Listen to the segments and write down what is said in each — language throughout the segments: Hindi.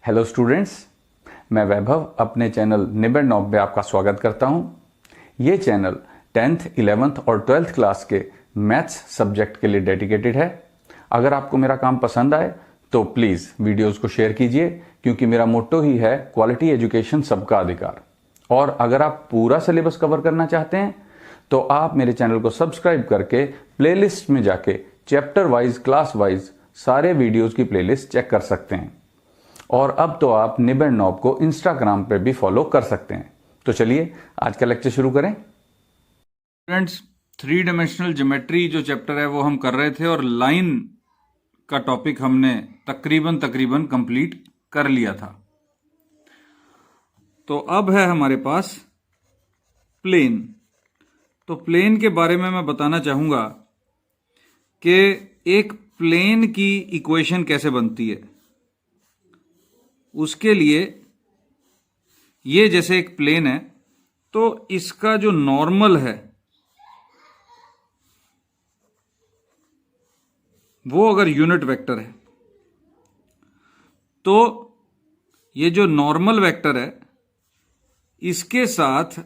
हेलो स्टूडेंट्स, मैं वैभव अपने चैनल निबेड़ नॉब में आपका स्वागत करता हूं। ये चैनल 10th, 11th और 12th क्लास के मैथ्स सब्जेक्ट के लिए डेडिकेटेड है। अगर आपको मेरा काम पसंद आए तो प्लीज़ वीडियोस को शेयर कीजिए, क्योंकि मेरा मोट्टो ही है क्वालिटी एजुकेशन सबका अधिकार। और अगर आप पूरा सिलेबस कवर करना चाहते हैं तो आप मेरे चैनल को सब्सक्राइब करके प्लेलिस्ट में जाके चैप्टर वाइज, क्लास वाइज सारे वीडियोस की प्लेलिस्ट चेक कर सकते हैं। और अब तो आप निबेड़ नॉब को इंस्टाग्राम पे भी फॉलो कर सकते हैं। तो चलिए आज का लेक्चर शुरू करें। फ्रेंड्स, 3 डायमेंशनल ज्योमेट्री जो चैप्टर है वो हम कर रहे थे और लाइन का टॉपिक हमने तकरीबन कंप्लीट कर लिया था। तो अब है हमारे पास प्लेन। तो प्लेन के बारे में मैं बताना चाहूंगा कि एक प्लेन की इक्वेशन कैसे बनती है। उसके लिए ये जैसे एक प्लेन है तो इसका जो नॉर्मल है वो अगर यूनिट वेक्टर है तो ये जो नॉर्मल वेक्टर है इसके साथ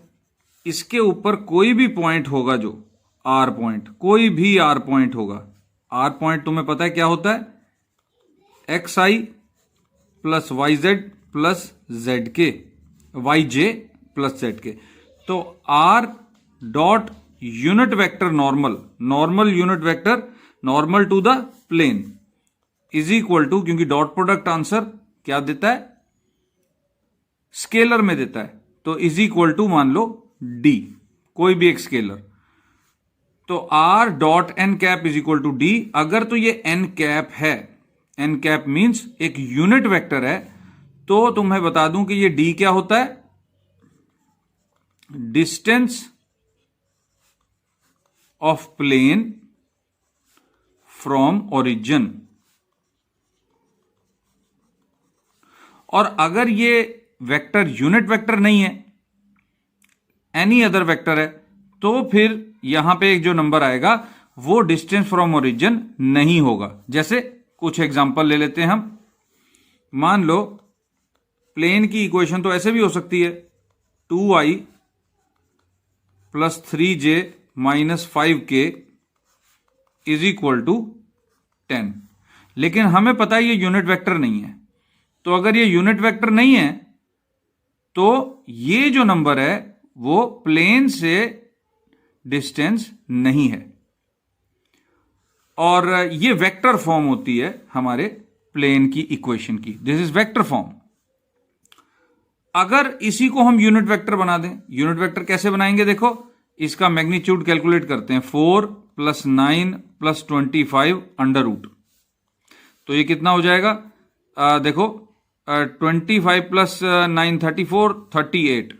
इसके ऊपर कोई भी पॉइंट होगा, जो आर पॉइंट, कोई भी आर पॉइंट होगा। आर पॉइंट तुम्हें पता है क्या होता है, X I plus Y Z plus Z K, Y J plus Z K. तो R dot unit vector normal unit vector normal to the plane is equal to, क्योंकि डॉट प्रोडक्ट आंसर क्या देता है, स्केलर में देता है, तो इज इक्वल टू मान लो डी, कोई भी एक स्केलर। तो R dot N cap is equal to D. अगर तो ये एन कैप है, एन कैप मींस एक यूनिट वेक्टर है, तो तुम्हें बता दूं कि ये डी क्या होता है, distance of plane from origin. और अगर ये वेक्टर यूनिट वेक्टर नहीं है, एनी अदर वेक्टर है, तो फिर यहां पे एक जो नंबर आएगा वो डिस्टेंस फ्रॉम ओरिजिन नहीं होगा। जैसे कुछ एग्जांपल ले लेते हैं हम। मान लो प्लेन की इक्वेशन तो ऐसे भी हो सकती है, 2i plus 3j minus 5k is equal to 10। लेकिन हमें पता है ये यूनिट वेक्टर नहीं है। तो अगर ये यूनिट वेक्टर नहीं है तो ये जो नंबर है वो प्लेन से डिस्टेंस नहीं है, और ये वेक्टर फॉर्म होती है हमारे प्लेन की इक्वेशन की। This is vector form. अगर इसी को हम यूनिट वेक्टर बना दें, यूनिट वेक्टर कैसे बनाएंगे, देखो इसका मैग्नीट्यूड कैलकुलेट करते हैं, 4 प्लस 9 प्लस 25 अंडर रूट। तो ये कितना हो जाएगा, देखो 25 प्लस 9 34, 38,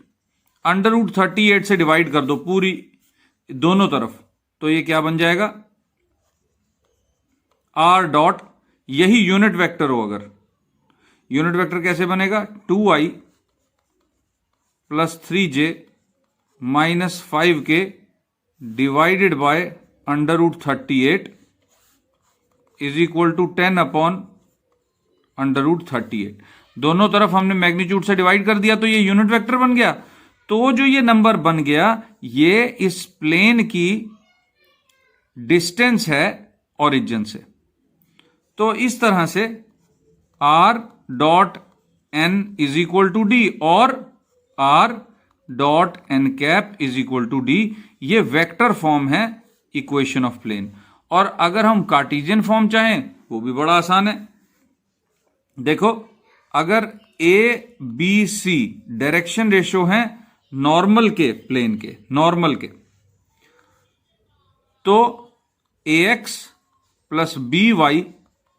अंडर रूट 38 से डिवाइड कर दो पूरी दोनों तरफ, तो ये क्या बन जाएगा, आर डॉट, यही यूनिट वेक्टर हो। अगर यूनिट वेक्टर कैसे बनेगा, 2i plus 3j minus 5k divided by under root 38 is equal to 10 upon under root 38। दोनों तरफ हमने मैग्नीट्यूड से डिवाइड कर दिया तो ये यूनिट वेक्टर बन गया। तो जो ये नंबर बन गया ये इस प्लेन की डिस्टेंस है ओरिजिन से। तो इस तरह से R dot N is equal to D और R dot N cap is equal to D, ये वेक्टर फॉर्म है इक्वेशन ऑफ प्लेन। और अगर हम कार्टेशियन फॉर्म चाहें वो भी बड़ा आसान है। देखो अगर A B C direction ratio है नॉर्मल के, प्लेन के नॉर्मल के, तो A X plus B Y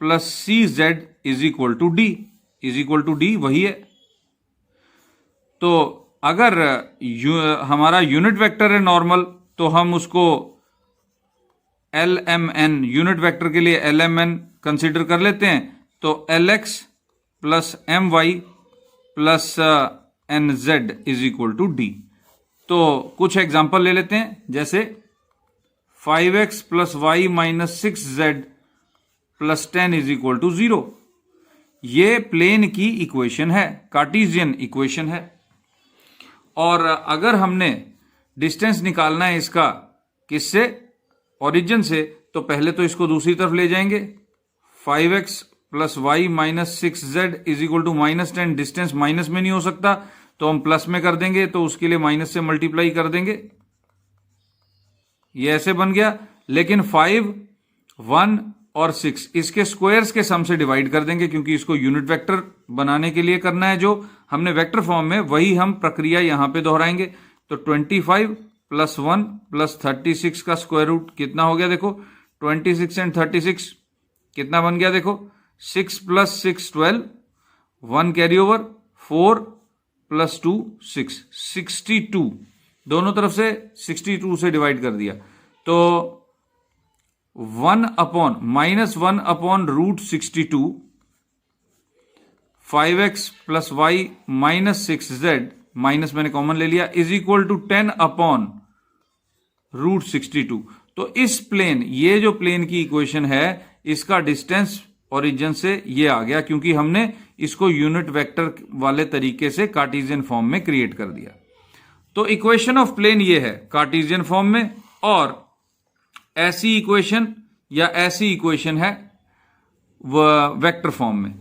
plus C Z is equal to D, is equal to D वही है। तो अगर हमारा यूनिट वेक्टर है नॉर्मल तो हम उसको L M N, unit vector के लिए एल एम एन कंसिडर कर लेते हैं। तो L X plus M Y plus N Z is equal to D. तो कुछ एग्जांपल ले लेते हैं, जैसे 5x plus Y minus 6z plus 10 is equal to 0। ये प्लेन की इक्वेशन है, कार्टेशियन इक्वेशन है। और अगर हमने डिस्टेंस निकालना है इसका किससे, ओरिजिन से, तो पहले तो इसको दूसरी तरफ ले जाएंगे। 5x plus Y minus 6z is equal to -10। Distance minus में नहीं हो सकता तो हम प्लस में कर देंगे, तो उसके लिए माइनस से मल्टीप्लाई कर देंगे। ये ऐसे बन गया। लेकिन 5, 1 और 6 इसके स्क्वायर्स के सम से डिवाइड कर देंगे, क्योंकि इसको यूनिट वेक्टर बनाने के लिए करना है। जो हमने वेक्टर फॉर्म में, वही हम प्रक्रिया यहां पे दोहराएंगे। तो 25 प्लस 1 प्लस 36 का स्क्वायर रूट कितना हो गया, देखो 26 एंड 36 कितना बन गया, देखो 6 प्लस 6 12, 1 कैरी ओवर, 4 प्लस 2 6, 62। दोनों तरफ से 62 से डिवाइड कर दिया, तो 1 upon root 62, 5x plus Y minus 6z, minus मैंने कॉमन ले लिया, is equal to 10 upon root 62। तो इस प्लेन, ये जो प्लेन की इक्वेशन है, इसका डिस्टेंस ओरिजिन से ये आ गया, क्योंकि हमने इसको यूनिट वेक्टर वाले तरीके से कार्टेशियन फॉर्म में क्रिएट कर दिया। तो इक्वेशन ऑफ प्लेन ये है कार्टेशियन फॉर्म में, और ऐसी इक्वेशन या ऐसी इक्वेशन है वेक्टर फॉर्म में।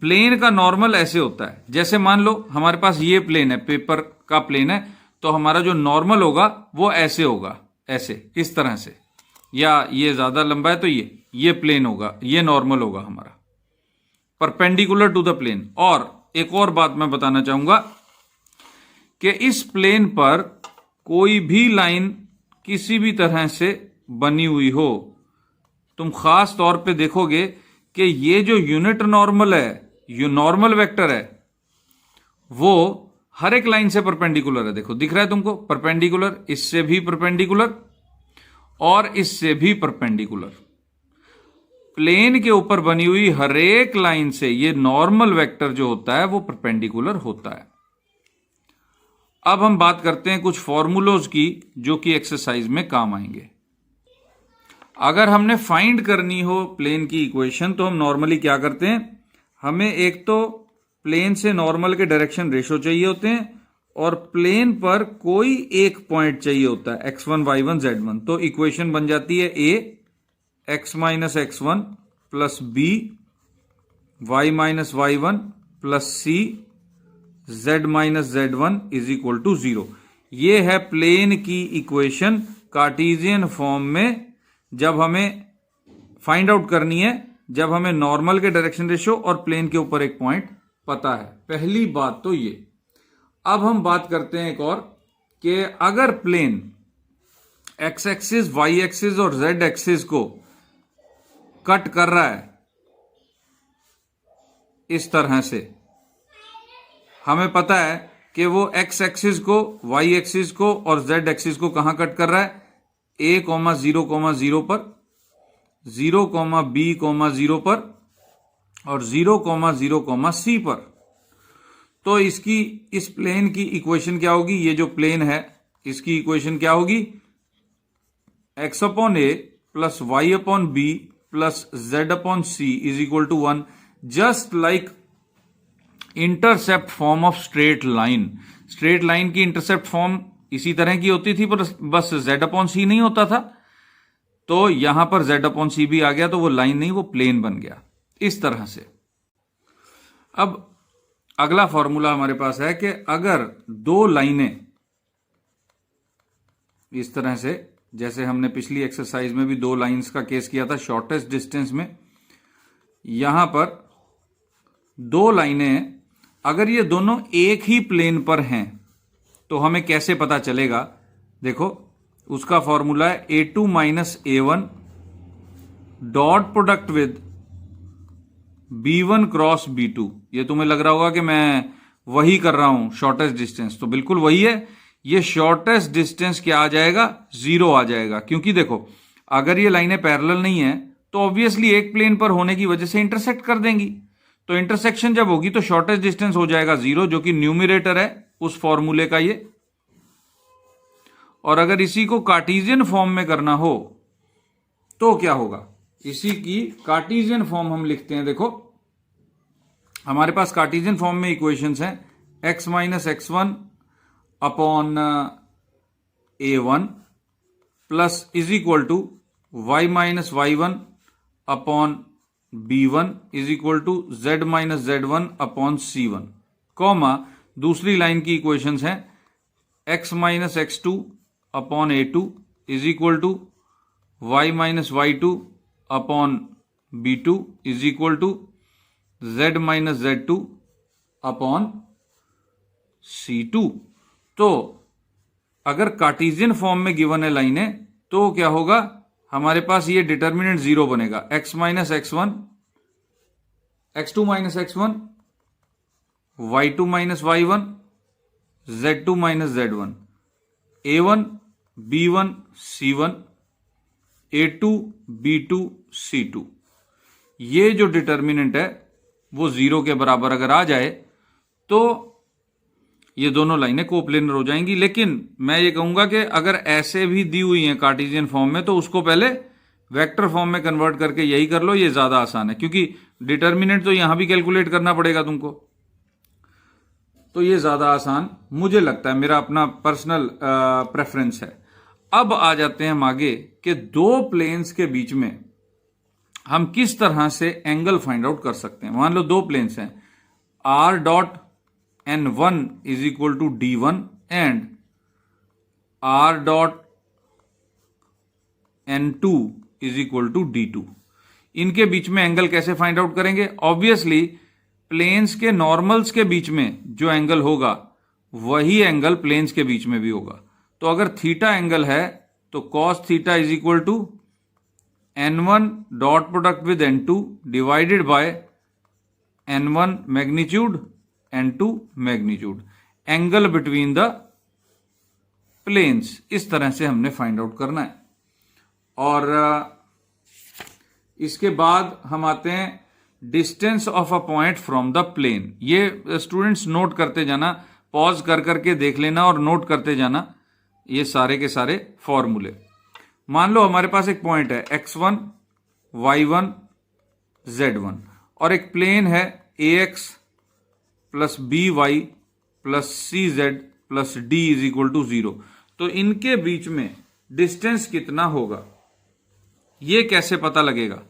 प्लेन का नॉर्मल ऐसे होता है, जैसे मान लो हमारे पास ये प्लेन है, पेपर का प्लेन है, तो हमारा जो नॉर्मल होगा वो ऐसे होगा, ऐसे, इस तरह से, या ये ज्यादा लंबा है तो ये प्लेन होगा, ये नॉर्मल होगा हमारा, परपेंडिकुलर टू द प्लेन। और एक और बात मैं बताना चाहूंगा कि इस प्लेन पर कोई भी लाइन किसी भी तरह से बनी हुई हो, तुम खास तौर पे देखोगे कि ये जो यूनिट नॉर्मल है, ये नॉर्मल वेक्टर है, वो हर एक लाइन से परपेंडिकुलर है। देखो दिख रहा है तुमको, परपेंडिकुलर, इससे भी परपेंडिकुलर और इससे भी परपेंडिकुलर। प्लेन के ऊपर बनी हुई हर एक लाइन से ये नॉर्मल वेक्टर जो होता है वो परपेंडिकुलर होता है। अब हम बात करते हैं कुछ फॉर्मूलोज की, जो कि एक्सरसाइज में काम आएंगे। अगर हमने फाइंड करनी हो प्लेन की इक्वेशन, तो हम नॉर्मली क्या करते हैं, हमें एक तो प्लेन से नॉर्मल के डायरेक्शन रेशो चाहिए होते हैं, और प्लेन पर कोई एक पॉइंट चाहिए होता है, x1 y1 z1। तो इक्वेशन बन जाती है a x minus x1 plus b y minus y1 plus c z minus z1 is equal to 0। ये है प्लेन की इक्वेशन कार्टेशियन फॉर्म में, जब हमें फाइंड आउट करनी है, जब हमें नॉर्मल के डायरेक्शन रेशियो और प्लेन के ऊपर एक पॉइंट पता है। पहली बात तो ये। अब हम बात करते हैं एक और, कि अगर plane X axis, Y axis और जेड एक्सिस को कट कर रहा है इस तरह से, हमें पता है कि वो एक्स एक्सिस को, वाई एक्सिस को और जेड एक्सिस को कहां कट कर रहा है, a, 0,0 पर, 0,b,0 पर और 0,0,c पर। तो इसकी, इस प्लेन की इक्वेशन क्या होगी, ये जो प्लेन है इसकी इक्वेशन क्या होगी, x upon a plus y upon b plus z upon c is equal to 1, just like intercept form of straight line. Straight line की इंटरसेप्ट फॉर्म इसी तरह की होती थी, पर बस z अपॉन सी नहीं होता था, तो यहां पर z अपॉन सी भी आ गया, तो वो लाइन नहीं, वो प्लेन बन गया इस तरह से। अब अगला फॉर्मूला हमारे पास है कि अगर दो लाइनें इस तरह से, जैसे हमने पिछली एक्सरसाइज में भी दो लाइंस का केस किया था शॉर्टेस्ट डिस्टेंस में, यहां पर दो लाइनें हैं, अगर ये दोनों एक ही प्लेन पर हैं तो हमें कैसे पता चलेगा, देखो उसका फॉर्मूला है a2 minus a1 dot product with b1 cross b2। ये तुम्हें लग रहा होगा कि मैं वही कर रहा हूं शॉर्टेस्ट डिस्टेंस, तो बिल्कुल वही है। ये शॉर्टेस्ट डिस्टेंस क्या आ जाएगा, 0 आ जाएगा, क्योंकि देखो अगर ये लाइनें पैरेलल नहीं है तो ऑब्वियसली एक प्लेन पर होने की वजह से इंटरसेक्ट कर देंगी, तो इंटरसेक्शन जब होगी तो शॉर्टेस्ट डिस्टेंस हो जाएगा 0, जो कि न्यूमरेटर है उस फॉर्मूले का ये। और अगर इसी को कार्टेशियन फॉर्म में करना हो तो क्या होगा, इसी की कार्टेशियन फॉर्म हम लिखते हैं, देखो हमारे पास कार्टेशियन फॉर्म में इक्वेशंस हैं x minus X one upon a1 plus is equal to y minus Y one upon b1 is equal to z minus z1 upon c1, comma दूसरी लाइन की इक्वेशंस हैं x minus X two upon a2 is equal to y minus Y two upon b2 is equal to z minus z2 upon c2। तो अगर कार्टेशियन फॉर्म में गिवन है लाइनें तो क्या होगा, हमारे पास ये डिटर्मिनेंट जीरो बनेगा, x minus X one, x2 minus X one, y2 minus Y one, z2 minus z1, a1 b1 c1, a2 b2 c2। ये जो डिटर्मिनेंट है वो जीरो के बराबर अगर आ जाए तो ये दोनों लाइनें कोप्लेनर हो जाएंगी। लेकिन मैं ये कहूंगा कि अगर ऐसे भी दी हुई हैं कार्टेशियन फॉर्म में तो उसको पहले वेक्टर फॉर्म में कन्वर्ट करके यही कर लो, ये ज्यादा आसान है, क्योंकि डिटर्मिनेंट तो यहां भी कैलकुलेट करना पड़ेगा तुमको, तो ये ज्यादा आसान मुझे लगता है, मेरा अपना पर्सनल प्रेफरेंस है। अब आ जाते हैं हम आगे कि दो प्लेन्स के बीच में हम किस तरह से एंगल फाइंड आउट कर सकते हैं। मान लो दो प्लेन्स हैं, r dot n1 is equal to d1 and r dot n2 is equal to d2। इनके बीच में एंगल कैसे फाइंड आउट करेंगे? ऑब्वियसली प्लेन्स के नॉर्मल्स के बीच में जो एंगल होगा वही एंगल प्लेन्स के बीच में भी होगा। तो अगर थीटा एंगल है तो cos theta is equal to n1 dot product with n2 divided by n1 magnitude n2 magnitude, angle between the planes. इस तरह से हमने फाइंड आउट करना है। और इसके बाद हम आते हैं distance of a point from the plane. ये स्टूडेंट्स नोट करते जाना, पॉज कर करके देख लेना और नोट करते जाना ये सारे के सारे फॉर्मूले। मान लो हमारे पास एक पॉइंट है x1 y1 z1 और एक प्लेन है ax plus B Y plus C Z plus D is equal to 0। तो इनके बीच में डिस्टेंस कितना होगा ये कैसे पता लगेगा?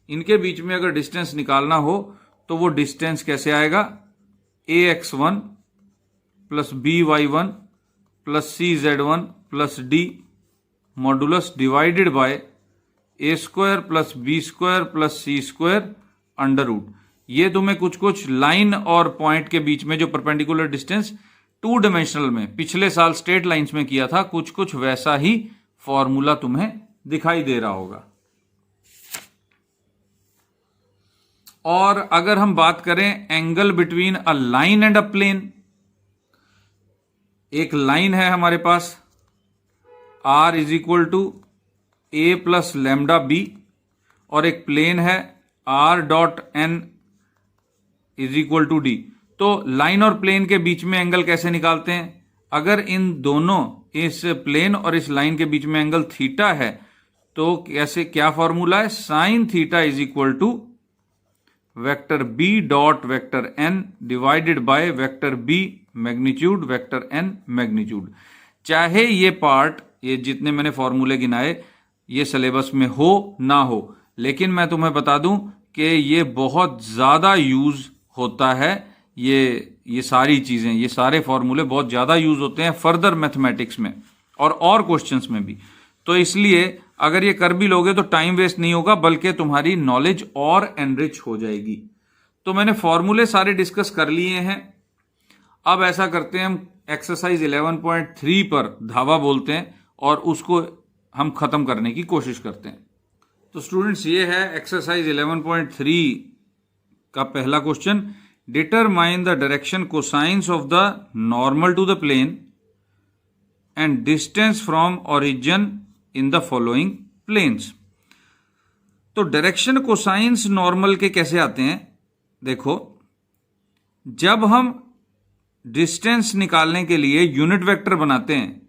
इनके बीच में अगर डिस्टेंस निकालना हो तो वो डिस्टेंस कैसे आएगा, ax1 plus B Y one plus C Z one plus D modulus divided by A square plus B square plus C square under root. ये तुम्हें कुछ कुछ लाइन और पॉइंट के बीच में जो परपेंडिकुलर डिस्टेंस टू डायमेंशनल में पिछले साल स्ट्रेट लाइंस में किया था, कुछ कुछ वैसा ही फॉर्मूला तुम्हें दिखाई दे रहा होगा। और अगर हम बात करें angle between a line and a plane, एक लाइन है हमारे पास r is equal to a plus lambda B और एक प्लेन है r dot n is equal to D. तो लाइन और प्लेन के बीच में एंगल कैसे निकालते हैं? अगर इन दोनों, इस प्लेन और इस लाइन के बीच में एंगल थीटा है तो कैसे, क्या फॉर्मूला है, sine theta is equal to vector B dot vector N divided by vector B magnitude vector N magnitude. चाहे ये पार्ट, ये जितने मैंने फॉर्मूले गिनाए ये सिलेबस में हो ना हो, लेकिन मैं तुम्हें बता दूं कि ये बहुत ज्यादा यूज होता है। ये सारी चीजें, ये सारे फॉर्मूले बहुत ज्यादा यूज होते हैं फर्दर मैथमेटिक्स में और क्वेश्चंस में भी। तो इसलिए अगर ये कर भी लोगे तो टाइम वेस्ट नहीं होगा, बल्कि तुम्हारी नॉलेज और एनरिच हो जाएगी। तो मैंने फॉर्मूले सारे डिस्कस कर लिए हैं। अब ऐसा करते हैं, हम एक्सरसाइज 11.3 पर धावा बोलते हैं और उसको हम खत्म करने की कोशिश करते हैं। तो स्टूडेंट्स, ये है एक्सरसाइज 11.3 का पहला question. Determine the direction cosines of the normal to the plane and distance from origin in the following planes. तो डायरेक्शन कोसाइंस नॉर्मल के कैसे आते हैं? देखो, जब हम डिस्टेंस निकालने के लिए यूनिट वेक्टर बनाते हैं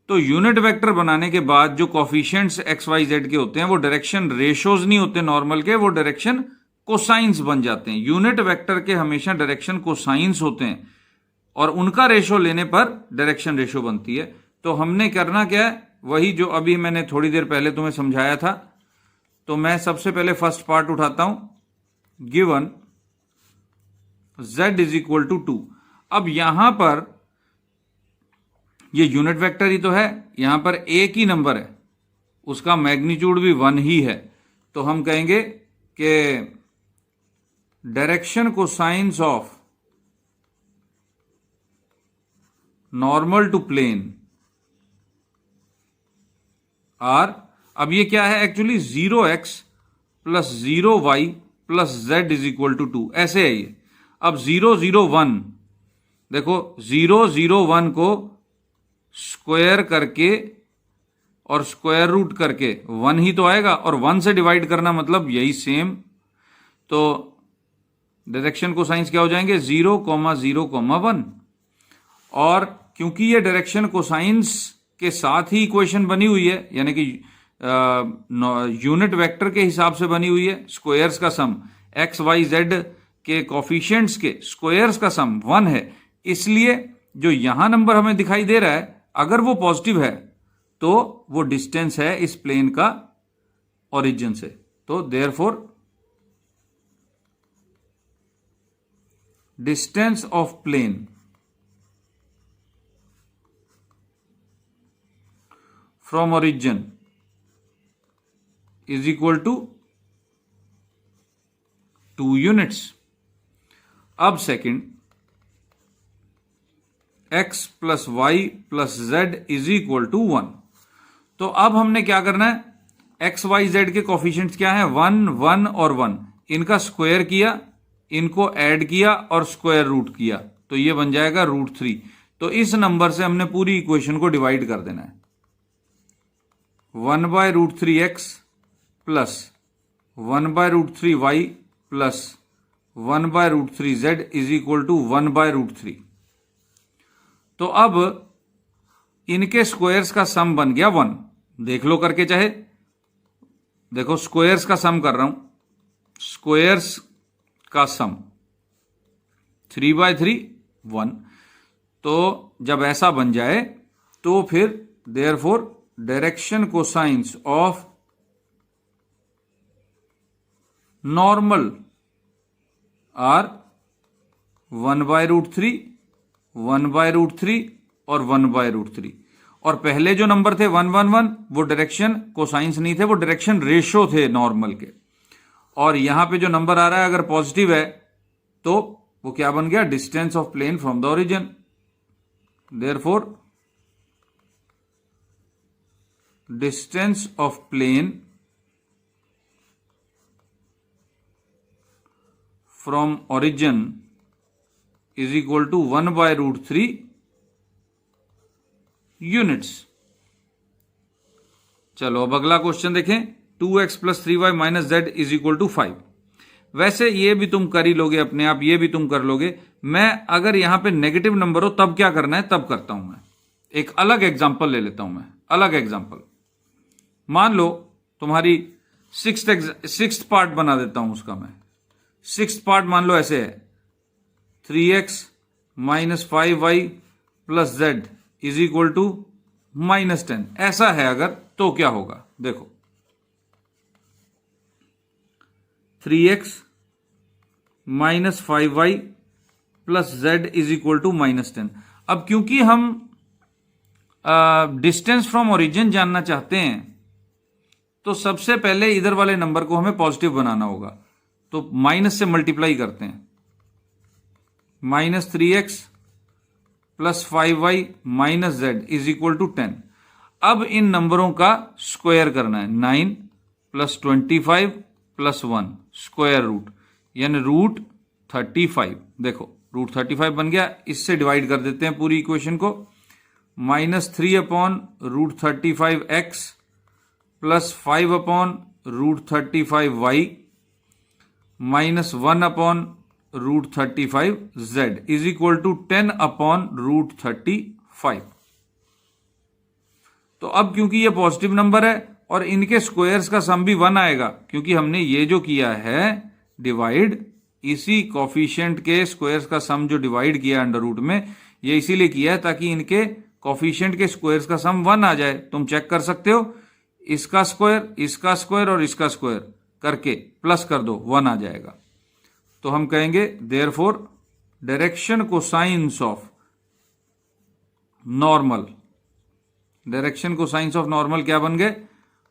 तो यूनिट वेक्टर बनाने के बाद जो कोफिशिएंट्स एक्स वाई जेड के होते हैं वो डायरेक्शन रेशोज नहीं होते नॉर्मल के, वो डायरेक्शन कोसाइंस बन जाते हैं। यूनिट वेक्टर के हमेशा डायरेक्शन कोसाइंस होते हैं और उनका रेशो लेने पर डायरेक्शन रेशो बनती है। तो हमने करना क्या है, वही जो अभी मैंने थोड़ी देर पहले तुम्हें समझाया था। तो मैं सबसे पहले फर्स्ट पार्ट उठाता हूं, given z is equal to 2। अब यहां पर ये यूनिट वेक्टर ही तो है, यहां पर एक ही नंबर है, उसका मैग्नीट्यूड भी 1 ही है। तो हम कहेंगे कि direction cosines of normal to plane are, अब ये क्या है actually, 0x plus 0y plus z is equal to 2, ऐसे है ये। अब 0 0 1, देखो 0 0 1 को स्क्वायर करके और स्क्वायर रूट करके 1 ही तो आएगा, और 1 से डिवाइड करना मतलब यही सेम। तो डायरेक्शन कोसाइंस क्या हो जाएंगे, 0 0 1। और क्योंकि ये डायरेक्शन कोसाइंस के साथ ही इक्वेशन बनी हुई है, यानी कि यूनिट वेक्टर के हिसाब से बनी हुई है, स्क्वायर्स का सम एक्स वाई जेड के कोफिशिएंट्स के स्क्वायर्स का सम 1 है, इसलिए जो यहां नंबर हमें दिखाई दे रहा है, अगर वो पॉजिटिव है तो वो डिस्टेंस है इस प्लेन का ओरिजिन से। तो therefore distance of plane from origin is equal to 2 units. अब second, x plus Y plus Z is equal to 1। तो अब हमने क्या करना है, एक्स वाई जेड के कोफिशिएंट्स क्या है, 1 1 और 1, इनका स्क्वायर किया, इनको ऐड किया और स्क्वायर रूट किया, तो ये बन जाएगा √3। तो इस नंबर से हमने पूरी इक्वेशन को डिवाइड कर देना है। 1/√3x plus 1/√3y plus 1/√3z is equal to 1/√3। तो अब इनके स्क्वायर्स का सम बन गया 1। देख लो करके, चाहे देखो स्क्वायर्स का सम कर रहा हूं, स्क्वायर्स का सम 3/3 1। तो जब ऐसा बन जाए तो फिर therefore direction cosines of normal are 1/√3 1/√3 और 1/√3। और पहले जो नंबर थे 1 1 1, वो डायरेक्शन कोसाइंस नहीं थे, वो डायरेक्शन रेशो थे नॉर्मल के। और यहां पे जो नंबर आ रहा है अगर पॉजिटिव है तो वो क्या बन गया, distance of plane from the origin. Therefore distance of plane from origin is equal to 1/√3 units. चलो अब अगला क्वेश्चन देखें, 2x plus 3y minus Z is equal to 5। वैसे ये भी तुम कर ही लोगे अपने आप, ये भी तुम कर लोगे। मैं अगर यहां पे नेगेटिव नंबर हो तब क्या करना है, तब करता हूं मैं। एक अलग एग्जांपल ले लेता हूं मैं, अलग एग्जांपल। मान लो तुम्हारी सिक्स्थ पार्ट बना देता हूं उसका मैं। सिक्स्थ पार्ट मान लो ऐसे है, 3x minus 5y plus Z is equal to -10। ऐसा है अगर, तो क्या होगा, देखो 3x minus 5y plus Z is equal to -10। अब क्योंकि हम डिस्टेंस फ्रॉम ओरिजिन जानना चाहते हैं, तो सबसे पहले इधर वाले नंबर को हमें पॉजिटिव बनाना होगा। तो माइनस से मल्टीप्लाई करते हैं, -3x plus 5y minus Z is equal to 10। अब इन नंबरों का स्क्वायर करना है, 9 प्लस 25 प्लस 1 स्क्वायर रूट, यानी √35। देखो √35 बन गया, इससे डिवाइड कर देते हैं पूरी इक्वेशन को। -3/√35x plus 5/√35y minus 1/√35z is equal to 10/√35। तो अब क्योंकि ये पॉजिटिव नंबर है और इनके स्क्वायर्स का सम भी 1 आएगा, क्योंकि हमने ये जो किया है डिवाइड, इसी कॉफिशिएंट के स्क्वायर्स का सम जो डिवाइड किया अंडर रूट में, ये इसीलिए किया है ताकि इनके कॉफिशिएंट के स्क्वायर्स का सम 1 आ जाए। तुम चेक कर सकते हो, इसका स्क्वायर और इसका स्क्वायर करके प्लस कर दो, 1 आ जाएगा। तो हम कहेंगे therefore direction cosines of normal, direction cosines of normal क्या बन गए,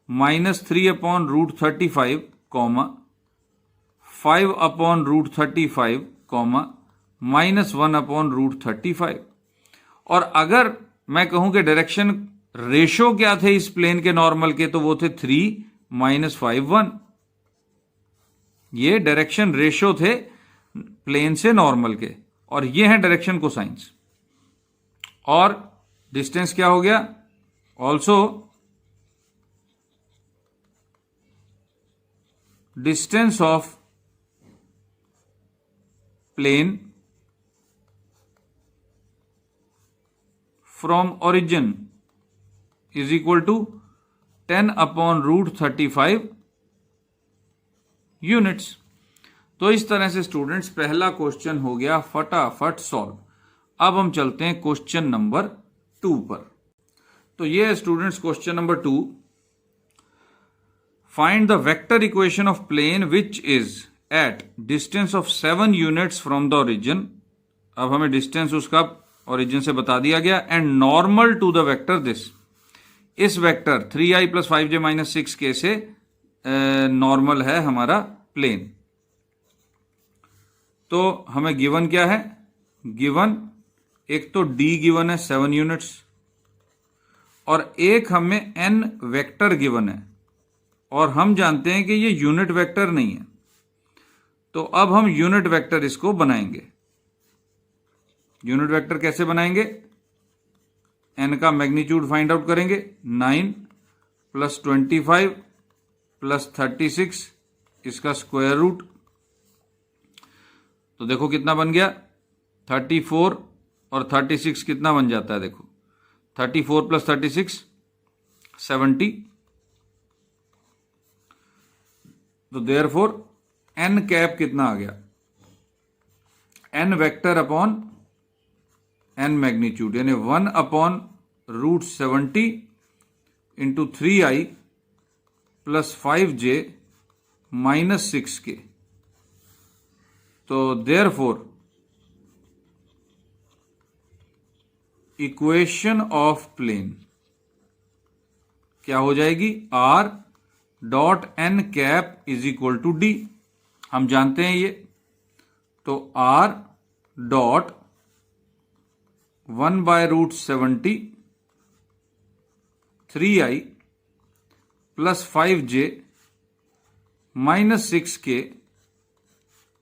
-3/√35 कॉमा 5/√35 कॉमा -1/√35। और अगर मैं कहूं कि डायरेक्शन रेशो क्या थे इस प्लेन के नॉर्मल के, तो वो थे 3 - 5 1। ये डायरेक्शन रेशो थे प्लेन से नॉर्मल के, और ये है डायरेक्शन कोसाइंस। और डिस्टेंस क्या हो गया, also distance of plane from origin is equal to 10/√35 units. तो इस तरह से स्टूडेंट्स पहला क्वेश्चन हो गया फटाफट सॉल्व। अब हम चलते हैं क्वेश्चन नंबर 2 पर। तो ये है students question number 2। Find the vector equation of plane which is at distance of 7 units from the origin. अब हमें डिस्टेंस उसका ओरिजिन से बता दिया गया, and normal to the vector this. इस वेक्टर 3i + 5j - 6k से नॉर्मल है हमारा प्लेन। तो हमें गिवन क्या है, गिवन एक तो d गिवन है 7 यूनिट्स, और एक हमें n वेक्टर गिवन है, और हम जानते हैं कि ये यूनिट वेक्टर नहीं है। तो अब हम यूनिट वेक्टर इसको बनाएंगे। यूनिट वेक्टर कैसे बनाएंगे, n का मैग्नीट्यूड फाइंड आउट करेंगे, 9 + 25 + 36 इसका स्क्वायर रूट। तो देखो कितना बन गया, 34 और 36 कितना बन जाता है, देखो 34 + 36 70। तो देयरफॉर n कैप कितना आ गया, n vector upon n magnitude, यानी 1/√70 × 3i + 5j - 6k। तो देयरफॉर इक्वेशन ऑफ प्लेन क्या हो जाएगी, r.n cap is equal to d। हम जानते हैं ये, तो r.1/√70 3i + 5j - 6k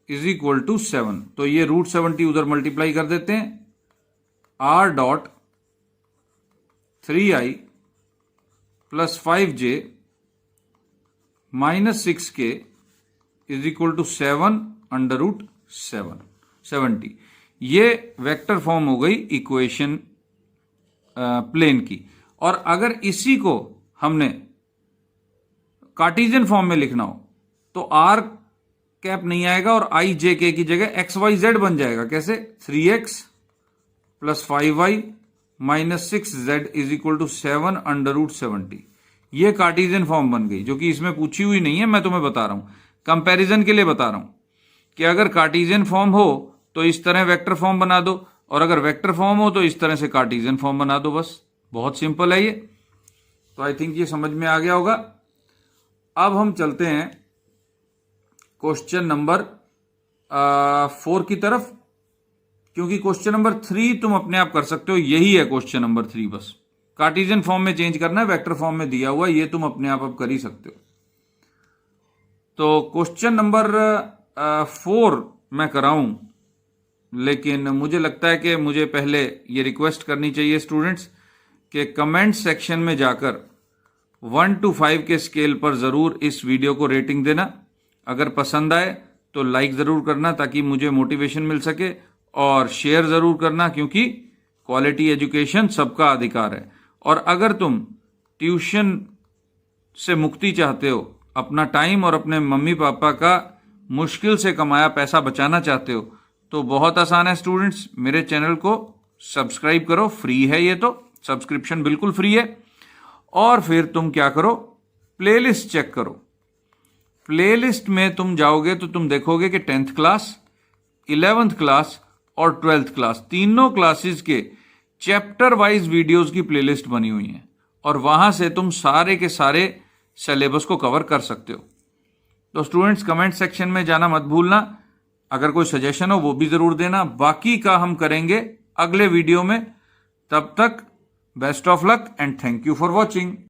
is equal to 7। तो ये √70 उधर मल्टीप्लाई कर देते हैं, r.3i + 5j - 6k is equal to 7/√70। ये वेक्टर फॉर्म हो गई इक्वेशन प्लेन की। और अगर इसी को हमने कार्टेशियन फॉर्म में लिखना हो तो r कैप नहीं आएगा और i j k की जगह x y z बन जाएगा। कैसे, 3x + 5y - 6z is equal to 7/√70। ये कार्टेशियन फॉर्म बन गई, जो कि इसमें पूछी हुई नहीं है, मैं तुम्हें बता रहा हूं, कंपैरिजन के लिए बता रहा हूं कि अगर कार्टेशियन फॉर्म हो तो इस तरह वेक्टर फॉर्म बना दो, और अगर वेक्टर फॉर्म हो तो इस तरह से कार्टेशियन फॉर्म बना दो। बस बहुत सिंपल है ये। तो आई थिंक ये समझ में आ गया होगा। अब हम चलते हैं क्वेश्चन नंबर 4 की तरफ, क्योंकि क्वेश्चन नंबर 3 तुम अपने आप कर सकते हो, यही है क्वेश्चन नंबर 3। बस कार्टेशियन फॉर्म में चेंज करना है, वेक्टर फॉर्म में दिया हुआ, ये तुम अपने आप अब कर ही सकते हो। तो क्वेश्चन नंबर 4 मैं कराऊं, लेकिन मुझे लगता है कि मुझे पहले ये रिक्वेस्ट करनी चाहिए स्टूडेंट्स कि कमेंट सेक्शन में जाकर 1 to 5 के स्केल पर ज़रूर इस वीडियो को रेटिंग देना। अगर पसंद आए तो लाइक ज़रूर करना ताकि मुझे मोटिवेशन मिल सके, और शेयर ज़रूर करना, क्योंकि क्वालिटी एजुकेशन सबका अधिकार है। और अगर तुम ट्यूशन से मुक्ति चाहते हो, अपना टाइम और अपने मम्मी पापा का मुश्किल से कमाया पैसा बचाना चाहते हो तो बहुत आसान है स्टूडेंट्स, मेरे चैनल को सब्सक्राइब करो, फ्री है ये, तो सब्सक्रिप्शन बिल्कुल फ्री है। और फिर तुम क्या करो, प्लेलिस्ट चेक करो। प्लेलिस्ट में तुम जाओगे तो तुम देखोगे कि 10th क्लास, 11th क्लास और 12th क्लास तीनों क्लासेस के चैप्टर वाइज वीडियोस की प्लेलिस्ट बनी हुई है और वहां से तुम सारे के सारे सिलेबस को कवर कर सकते हो। तो स्टूडेंट्स कमेंट सेक्शन में जाना मत भूलना, अगर कोई सजेशन हो वो भी जरूर देना। बाकी का हम करेंगे अगले वीडियो में। तब तक best of luck and thank you for watching.